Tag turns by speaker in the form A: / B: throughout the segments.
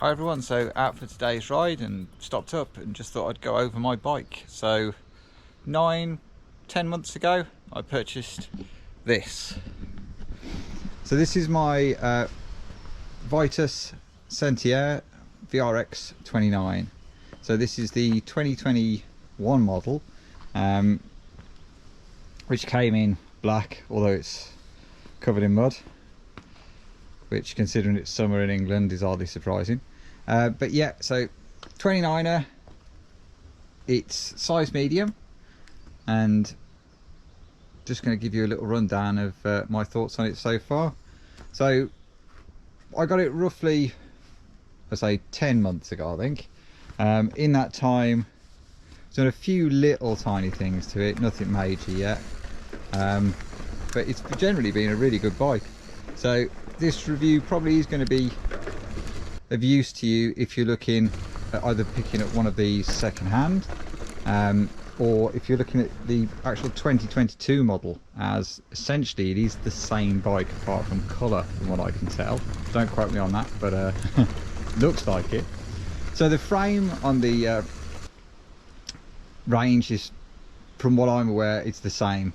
A: Hi everyone, so out for today's ride and stopped up and just thought I'd go over my bike. So 9-10 months ago I purchased this. So this is my Vitus Sentier VRX 29. So this is the 2021 model, which came in black, although it's covered in mud, which considering it's summer in England is hardly surprising. But yeah, so 29er, it's size medium, and just going to give you a little rundown of my thoughts on it so far. So I got it roughly, I say 10 months ago, I think. In that time I've done a few little tiny things to it, nothing major yet, but it's generally been a really good bike. So this review probably is going to be of use to you if you're looking at either picking up one of these second hand, or if you're looking at the actual 2022 model, as essentially it is the same bike apart from colour from what I can tell. Don't quote me on that, but looks like it. So the frame on the range is, from what I'm aware, it's the same,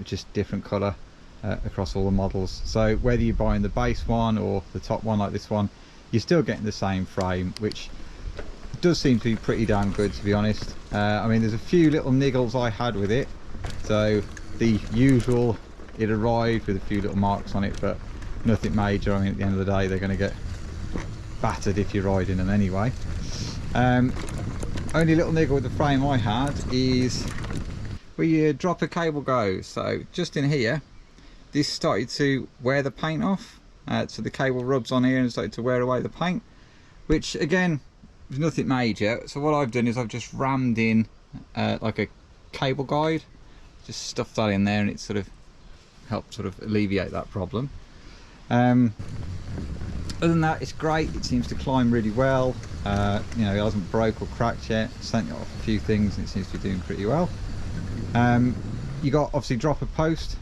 A: just different colour across all the models. So whether you're buying the base one or the top one like this one, you're still getting the same frame, which does seem to be pretty damn good, to be honest. I mean, there's a few little niggles I had with it. So the usual, it arrived with a few little marks on it, but nothing major. I mean, at the end of the day, they're going to get battered if you're riding them anyway. Only little niggle with the frame I had is where your dropper cable goes. So just in here, this started to wear the paint off. So the cable rubs on here and started to wear away the paint, which again was nothing major. So what I've done is I've just rammed in like a cable guide, just stuffed that in there, and it sort of helped sort of alleviate that problem. Other than that, it's great. It seems to climb really well. You know, it hasn't broke or cracked yet. Sent it off a few things and it seems to be doing pretty well. You got obviously dropper post.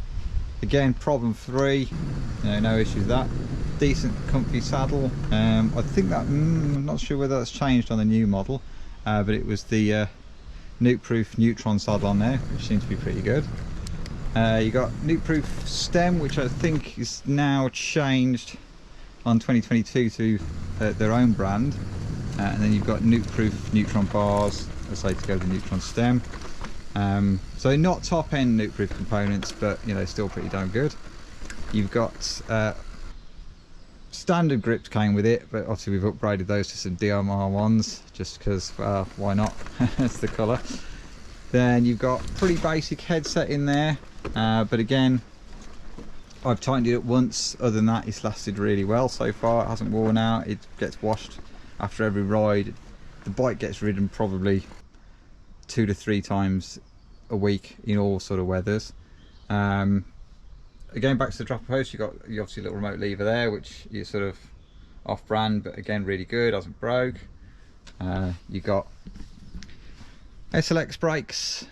A: Again, problem free, you know, no issue with that. Decent comfy saddle. I think that, I'm not sure whether that's changed on the new model, but it was the nuke-proof Neutron saddle on there, which seems to be pretty good. You got nuke-proof stem, which I think is now changed on 2022 to their own brand, and then you've got nuke-proof Neutron bars, let's say, to go with the Neutron stem. So not top end nuke-proof components, but you know, still pretty damn good. You've got standard grips came with it, but obviously we've upgraded those to some DMR ones just because, why not? That's the colour. Then you've got pretty basic headset in there, but again, I've tightened it up once. Other than that, it's lasted really well so far. It hasn't worn out. It gets washed after every ride. The bike gets ridden probably 2 to 3 times a week in all sort of weathers. Again, back to the dropper post, you obviously a little remote lever there, which is sort of off brand, but again really good, hasn't broke. You got SLX brakes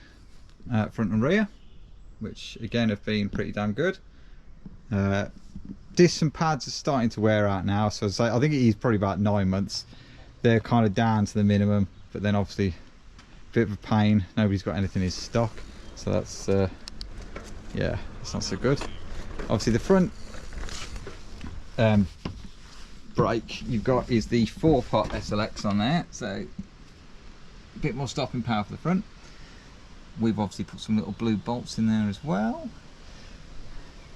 A: front and rear, which again have been pretty damn good. Discs and pads are starting to wear out now, so I think it is probably about 9 months. They're kind of down to the minimum, but then obviously bit of a pain, nobody's got anything in stock, so that's yeah, it's not so good. Obviously the front brake you've got is the 4-pot SLX on there, so a bit more stopping power for the front. We've obviously put some little blue bolts in there as well,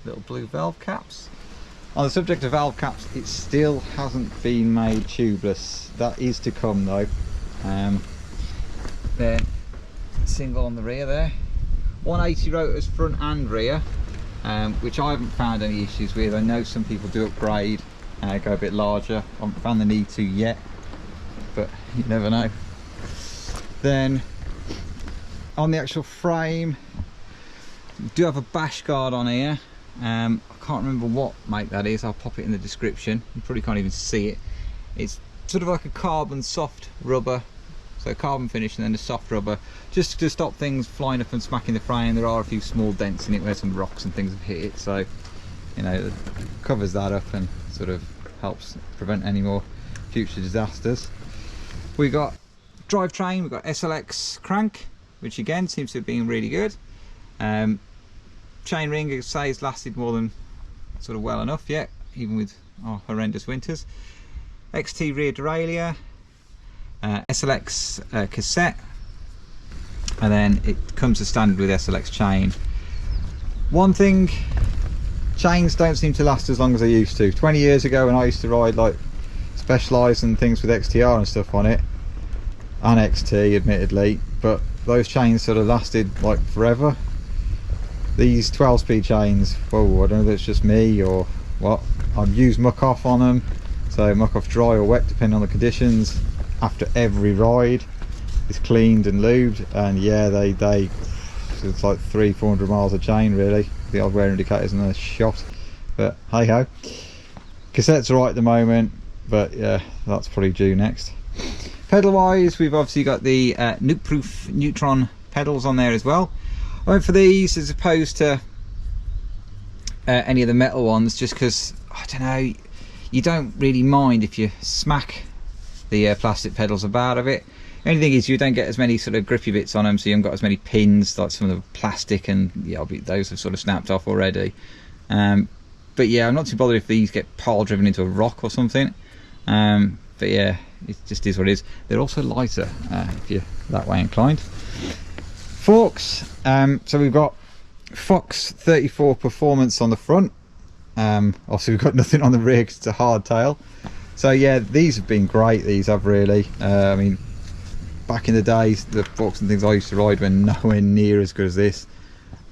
A: little blue valve caps. On the subject of valve caps, it still hasn't been made tubeless. That is to come though. They're single on the rear there, 180 rotors front and rear, which I haven't found any issues with. I know some people do upgrade and go a bit larger. I haven't found the need to yet, but you never know. Then on the actual frame, you do have a bash guard on here. I can't remember what make that is. I'll pop it in the description. You probably can't even see it. It's sort of like a carbon soft rubber. So carbon finish and then the soft rubber, just to stop things flying up and smacking the frame. There are a few small dents in it where some rocks and things have hit it, so you know, it covers that up and sort of helps prevent any more future disasters. We got drivetrain, we've got SLX crank, which again seems to have been really good. Chain ring, I say, has lasted more than sort of well enough yet, even with our horrendous winters. XT rear derailleur, SLX cassette, and then it comes as standard with SLX chain. One thing, chains don't seem to last as long as they used to. 20 years ago when I used to ride like Specialized and things with XTR and stuff on it, and XT admittedly, but those chains sort of lasted like forever. These 12-speed chains, whoa, I don't know if it's just me or what. I've used muck off on them, so muck off dry or wet depending on the conditions. After every ride it's cleaned and lubed, and yeah, it's like 300-400 miles of chain really. The odd wear indicators and a shot, but hey ho. Cassette's alright at the moment, but yeah, that's probably due next. Pedal wise, we've obviously got the nuke proof Neutron pedals on there as well. I went for these as opposed to any of the metal ones, just because, I don't know, you don't really mind if you smack the plastic pedals about a bit. The only thing is you don't get as many sort of grippy bits on them, so you haven't got as many pins like some of the plastic, and yeah, those have sort of snapped off already. But yeah, I'm not too bothered if these get pile driven into a rock or something. But yeah, it just is what it is. They're also lighter if you're that way inclined. Forks, so we've got Fox 34 Performance on the front. Also we've got nothing on the rear because it's a hardtail. So yeah, these have been great, these have really. I mean, back in the days, the forks and things I used to ride were nowhere near as good as this.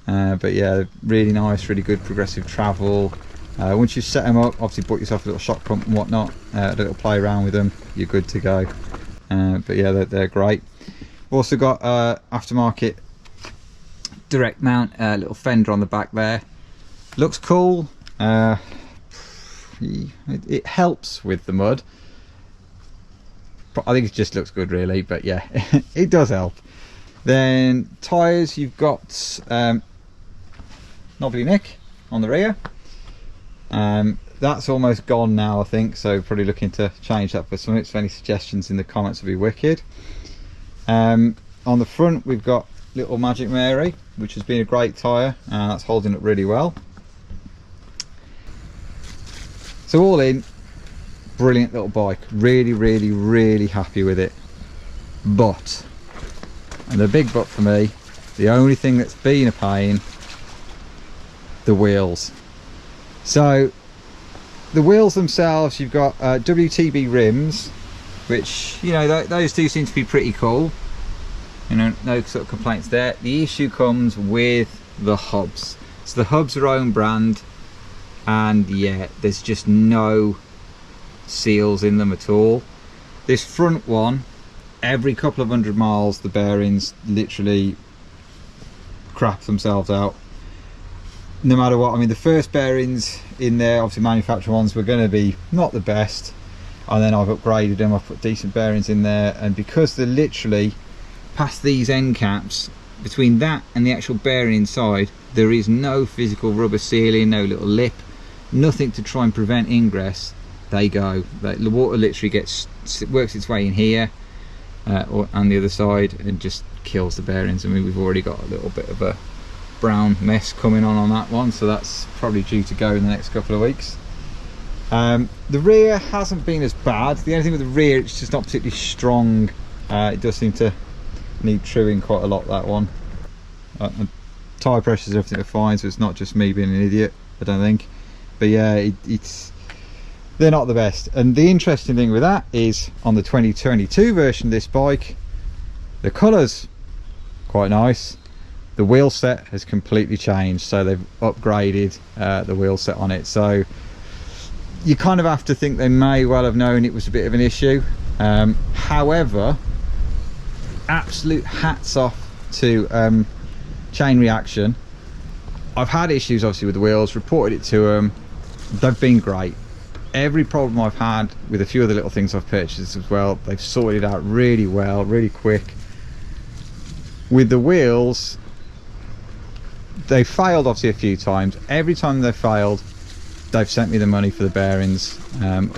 A: But yeah, really nice, really good progressive travel. Once you set them up, obviously put yourself a little shock pump and whatnot, a little play around with them, you're good to go. But yeah, they're great. We've also got aftermarket direct mount, little fender on the back there. Looks cool. It helps with the mud. I think it just looks good really, but yeah, it does help. Then tyres, you've got knobbly neck on the rear. That's almost gone now I think, so probably looking to change that for something. So any suggestions in the comments would be wicked. On the front we've got little Magic Mary, which has been a great tyre, and that's holding up really well. So all in, brilliant little bike, really happy with it. But, and the big but for me, the only thing that's been a pain, the wheels. So the wheels themselves, you've got WTB rims, which, you know, those do seem to be pretty cool, you know, no sort of complaints there. The issue comes with the hubs. So the hubs are own brand, and yeah, there's just no seals in them at all. This front one, every couple of 100 miles the bearings literally crap themselves out, no matter what. I mean, the first bearings in there, obviously manufacturer ones, were going to be not the best, and then I've upgraded them, I've put decent bearings in there, and because they're literally past these end caps, between that and the actual bearing inside, there is no physical rubber sealing, no little lip, nothing to try and prevent ingress. They go, the water literally works its way in here or on the other side and just kills the bearings. I mean, we've already got a little bit of a brown mess coming on that one, so that's probably due to go in the next couple of weeks. The rear hasn't been as bad. The only thing with the rear, it's just not particularly strong. It does seem to need truing quite a lot, that one. Tyre pressures, everything are fine, so it's not just me being an idiot, I don't think. But yeah, they're not the best. And the interesting thing with that is, on the 2022 version of this bike, the colours quite nice. The wheel set has completely changed, so they've upgraded the wheel set on it. So you kind of have to think they may well have known it was a bit of an issue. However, absolute hats off to Chain Reaction. I've had issues obviously with the wheels, reported it to them, they've been great. Every problem I've had with a few of the little things I've purchased as well, they've sorted it out really well, really quick. With the wheels, they failed obviously a few times. Every time they failed, they've sent me the money for the bearings,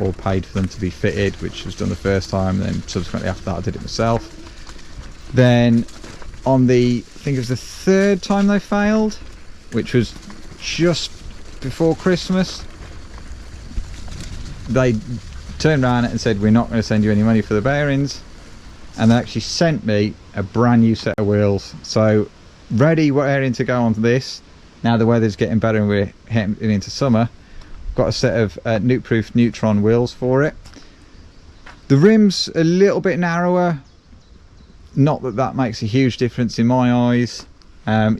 A: or paid for them to be fitted, which was done the first time. Then subsequently after that I did it myself. Then on the, I think it was the third time they failed, which was just before Christmas, they turned around and said, we're not going to send you any money for the bearings, and they actually sent me a brand new set of wheels. So ready, raring to go on this. Now the weather's getting better and we're heading into summer. Got a set of Nukeproof Neutron wheels for it. The rim's a little bit narrower, not that that makes a huge difference in my eyes.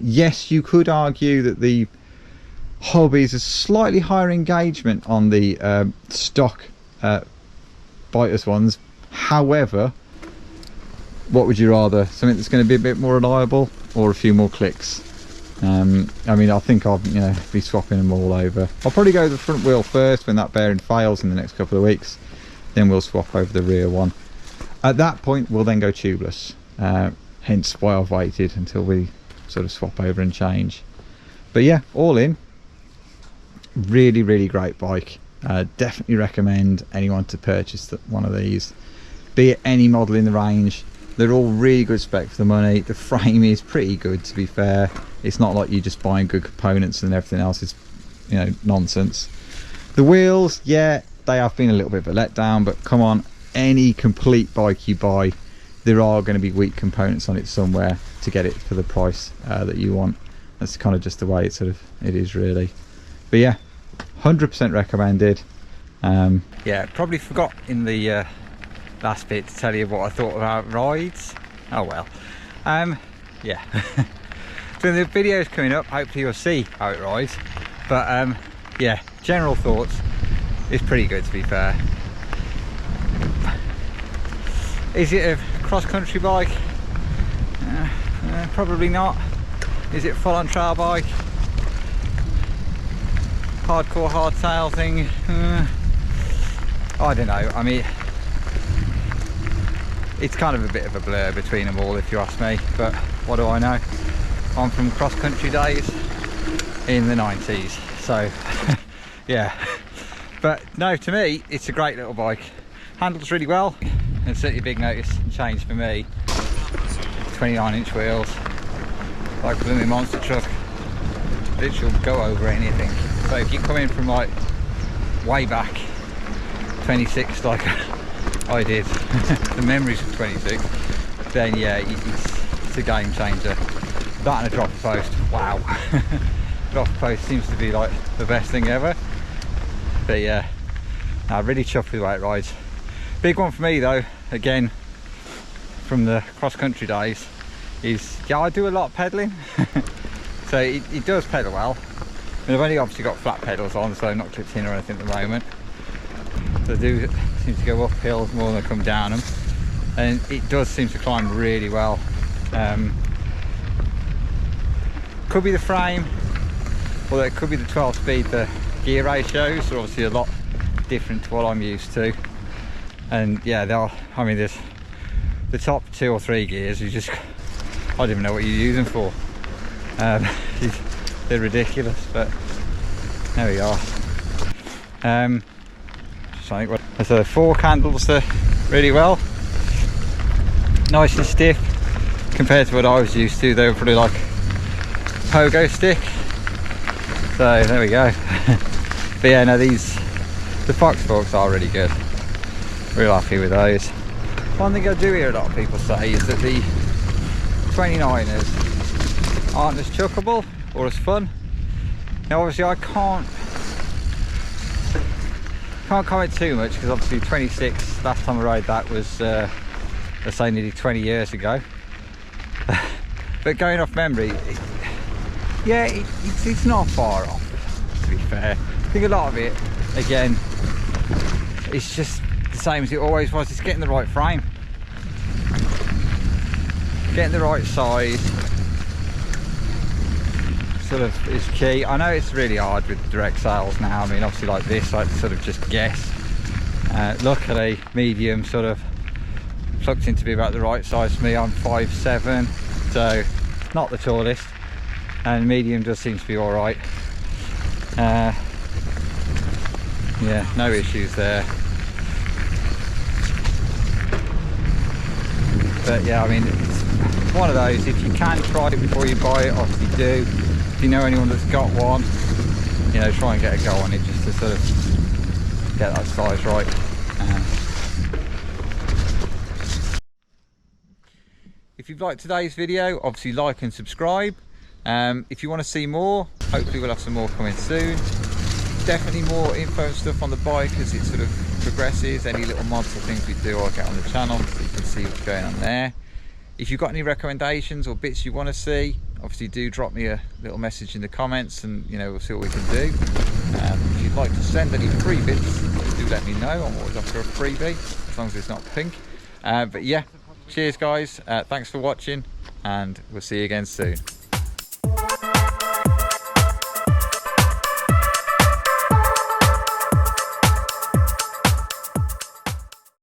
A: Yes, you could argue that the hub is a slightly higher engagement on the stock Bytus ones. However, what would you rather? Something that's going to be a bit more reliable, or a few more clicks? I mean, I think I'll be swapping them all over. I'll probably go the front wheel first when that bearing fails in the next couple of weeks. Then we'll swap over the rear one. At that point, we'll then go tubeless. Hence why I've waited until we sort of swap over and change. But yeah, all in, really, really great bike. Definitely recommend anyone to purchase one of these, be it any model in the range. They're all really good spec for the money. The frame is pretty good, to be fair. It's not like you're just buying good components and everything else is, nonsense. The wheels, yeah, they have been a little bit of a letdown, but come on, any complete bike you buy, there are going to be weak components on it somewhere to get it for the price that you want. That's kind of just the way it is really. But yeah, 100% recommended. Yeah, probably forgot in the last bit to tell you what I thought about rides. Oh well. Yeah. So the video's coming up, hopefully you'll see how it rides. But yeah, general thoughts, it's pretty good, to be fair. Is it a cross-country bike? Probably not. Is it a full-on trail bike? Hardcore hardtail thing? I don't know. I mean, it's kind of a bit of a blur between them all, if you ask me, but what do I know? I'm from cross-country days in the 90s, so yeah. But no, to me it's a great little bike. Handles really well, and certainly a big notice and change for me. 29-inch wheels, like a blooming monster truck. Literally go over anything. So if you come in from like way back 26 like I did, the memories of 26, then yeah, it's a game changer. That and a dropper post, wow. Dropper post seems to be like the best thing ever. But yeah, no, really chuffed with the way it rides. Big one for me though, again from the cross-country days, is yeah, I do a lot of pedalling. So it does pedal well. And I've only obviously got flat pedals on, so I'm not clipped in or anything at the moment. So they do seem to go up hills more than I come down them, and it does seem to climb really well. Could be the frame, or it could be the 12 speed. The gear ratios are obviously a lot different to what I'm used to, and yeah, I mean, there's the top 2 or 3 gears, you just, I don't even know what you use them for. They're ridiculous, but there we are. So the fork handles really well, nice and stiff compared to what I was used to. They were probably like pogo stick. So there we go. But yeah, no, the Fox forks are really good. Real happy with those. One thing I do hear a lot of people say is that the 29ers aren't as chuckable or as fun. Now obviously I can't comment too much, because obviously 26, last time I rode that was let's say nearly 20 years ago. But going off memory, yeah, it's not far off, to be fair. I think a lot of it, again, it's just the same as it always was. It's getting the right frame, getting the right size sort of is key. I know it's really hard with direct sales now. I mean, obviously like this, I sort of just guess. Luckily medium sort of plucked in to be about the right size for me. I'm 5'7", so not the tallest, and medium does seem to be all right. Yeah, no issues there. But yeah, I mean, it's one of those, if you can try it before you buy it, obviously do. If you know anyone that's got one, you know, try and get a go on it just to sort of get that size right. If you've liked today's video, obviously like and subscribe. If you want to see more, hopefully we'll have some more coming soon. Definitely more info and stuff on the bike as it sort of progresses. Any little mods or things we do, I'll get on the channel so you can see what's going on there. If you've got any recommendations or bits you want to see, obviously do drop me a little message in the comments, and you know, we'll see what we can do. If you'd like to send any free bits, do let me know. I'm always up for a freebie as long as it's not pink. But yeah, cheers guys, thanks for watching, and we'll see you again soon.